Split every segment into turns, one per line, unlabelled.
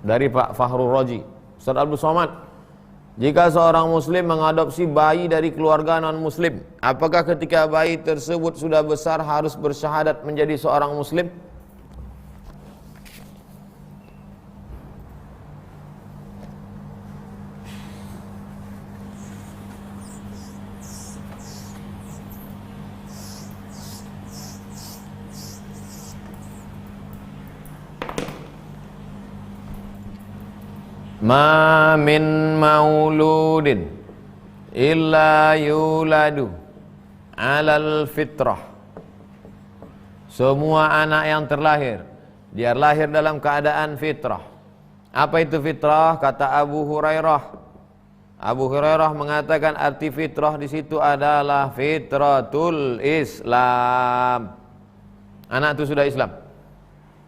Dari Pak Fahrul Raji. Ustaz Abdul Somad, jika seorang muslim mengadopsi bayi dari keluarga non-muslim, apakah ketika bayi tersebut sudah besar harus bersyahadat menjadi seorang muslim? Ma min mauludin illa yuladu alal fitrah. Semua anak yang terlahir, dia lahir dalam keadaan fitrah. Apa itu fitrah? Kata Abu Hurairah. Abu Hurairah mengatakan arti fitrah di situ adalah fitratul Islam. Anak itu sudah Islam.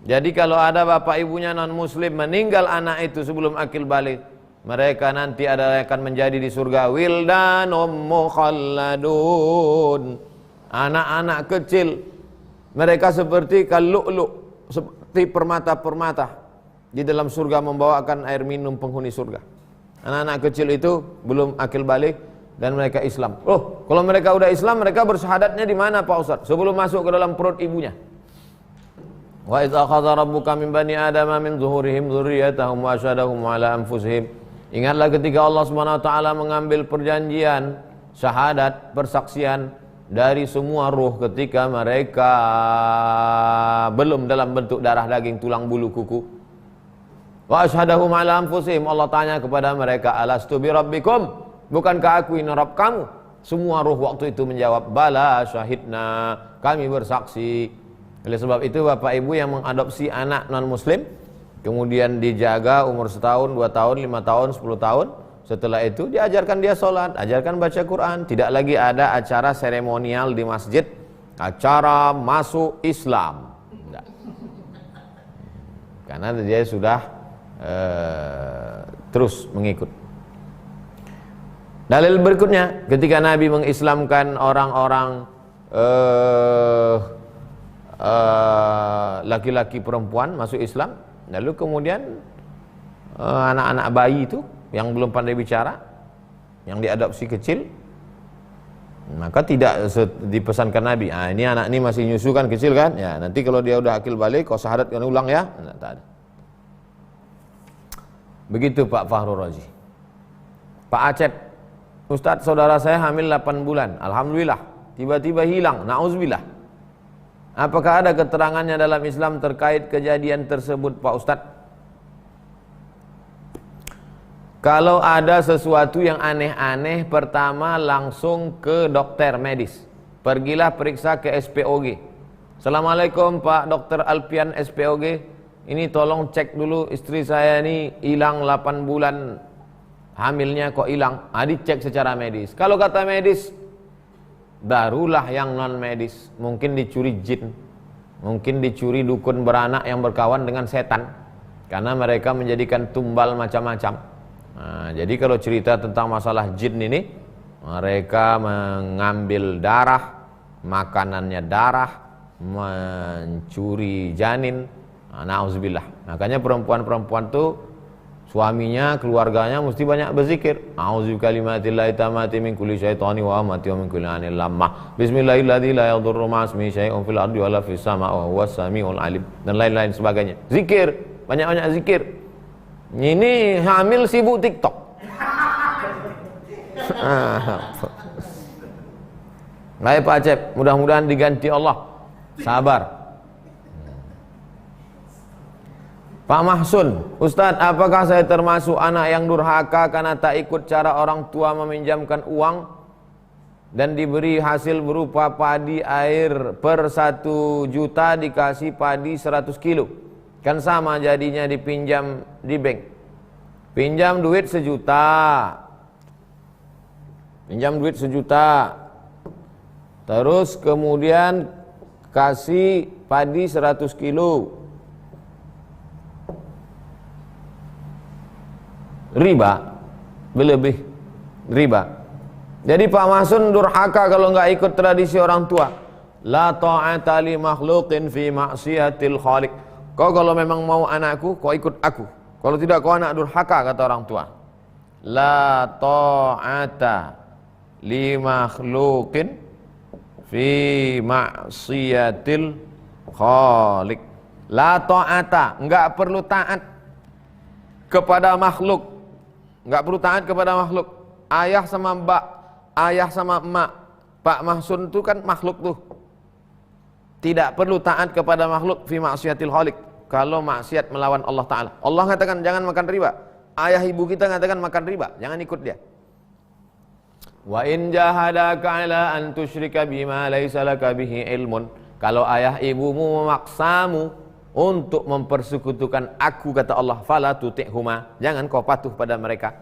Jadi kalau ada bapak ibunya non muslim meninggal anak itu sebelum akil balik, mereka nanti akan menjadi di surga wildanum mukhalladun, anak-anak kecil, mereka seperti kallu'lu', seperti permata-permata di dalam surga membawakan air minum penghuni surga. Anak-anak kecil itu belum akil balik dan mereka Islam. Oh, kalau mereka udah Islam, mereka bersyahadatnya di mana Pak Ustaz? Sebelum masuk ke dalam perut ibunya. Wa idza akhadha rabbuka min bani adama min zuhurihim dzurriyyatahum wa asyhadahum ala anfusihim. Ingatlah ketika Allah Subhanahu wa taala mengambil perjanjian, syahadat, persaksian dari semua ruh ketika mereka belum dalam bentuk darah daging tulang bulu kuku. Wa asyhadahum ala anfusihim, Allah tanya kepada mereka, alastu bi rabbikum, bukankah aku ini Rabb kamu? Semua ruh waktu itu menjawab, bala syahidna, kami bersaksi. Oleh sebab itu bapak ibu yang mengadopsi anak non muslim, kemudian dijaga umur setahun, 2 tahun, 5 tahun, 10 tahun, setelah itu diajarkan dia sholat, ajarkan baca Quran. Tidak lagi ada acara seremonial di masjid, acara masuk Islam. Tidak. Karena dia sudah terus mengikut. Dalil berikutnya, ketika Nabi mengislamkan orang-orang laki-laki perempuan masuk Islam, lalu kemudian anak-anak bayi itu yang belum pandai bicara, yang diadopsi kecil, maka tidak dipesankan Nabi, ini anak ini masih nyusu kan, kecil kan, ya nanti kalau dia udah akil balik kau syahadat kan ulang ya. Nah, tak ada. Begitu Pak Fahrul Razi. Pak Acep, Ustadz saudara saya hamil 8 bulan, alhamdulillah, tiba-tiba hilang, na'udzubillah. Apakah ada keterangannya dalam Islam terkait kejadian tersebut Pak Ustadz? Kalau ada sesuatu yang aneh-aneh, pertama langsung ke dokter medis. Pergilah periksa ke SPOG. Assalamualaikum Pak Dokter Alpian SPOG. Ini tolong cek dulu istri saya ini hilang 8 bulan, hamilnya kok hilang. Dicek secara medis. Kalau kata medis, barulah yang non medis, mungkin dicuri jin, mungkin dicuri dukun beranak yang berkawan dengan setan, karena mereka menjadikan tumbal macam-macam. Nah, jadi kalau cerita tentang masalah jin ini, mereka mengambil darah, makanannya darah, mencuri janin. Na'udzubillah. Makanya perempuan-perempuan tuh suaminya, keluarganya mesti banyak berzikir. A'udzu bikalimatillahi tammati min kulli syaitani wa amati wa min kulli anil lamah. Bismillahilladzi la yadurru ma'asmihi syai'un fil ardi wa la fis sama'i wa huwas samiul alim. Dan lain-lain sebagainya. Zikir, banyak-banyak zikir. Ini hamil sibuk TikTok. Baik Pak Acep, mudah-mudahan diganti Allah. Sabar. Pak Mahsun, Ustadz, apakah saya termasuk anak yang durhaka karena tak ikut cara orang tua meminjamkan uang dan diberi hasil berupa padi air per 1 juta dikasih padi 100 kilo? Kan sama jadinya dipinjam di bank. Pinjam duit 1 juta. Pinjam duit 1 juta. Terus kemudian kasih padi 100 kilo. Riba, berlebih riba. Jadi Pak Masun durhaka kalau nggak ikut tradisi orang tua. La ta'ata li makhluqin fi maksiatil khaliq. Kau kalau memang mau anakku, kau ikut aku. Kalau tidak kau anak durhaka, kata orang tua. La ta'ata li makhluqin fi ma'siyatil khaliq. La ta'ata, enggak perlu taat kepada makhluk. Enggak perlu taat kepada makhluk. Ayah sama mbak, ayah sama emak, Pak Mahsun itu kan makhluk tuh. Tidak perlu taat kepada makhluk fi ma'siyatil khaliq. Kalau maksiat melawan Allah Ta'ala. Allah katakan jangan makan riba. Ayah ibu kita katakan makan riba, jangan ikut dia. Wa in jahadaka ala an tusyrika bima laisa laka bihi ilmun. Kalau ayah ibumu memaksamu untuk mempersekutukan aku, kata Allah, fala tuti'huma, jangan kau patuh pada mereka.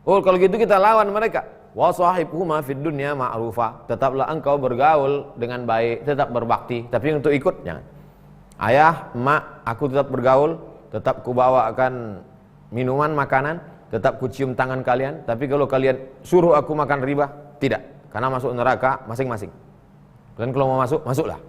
Oh, kalau gitu kita lawan mereka. Wa sahibhuma fid dunya ma'rufa. Tetaplah engkau bergaul dengan baik, tetap berbakti, tapi untuk ikut jangan. Ayah, emak, aku tetap bergaul, tetap kubawakan minuman, makanan, tetap kucium tangan kalian, tapi kalau kalian suruh aku makan riba, tidak, karena masuk neraka masing-masing. Kalian kalau mau masuk, masuklah.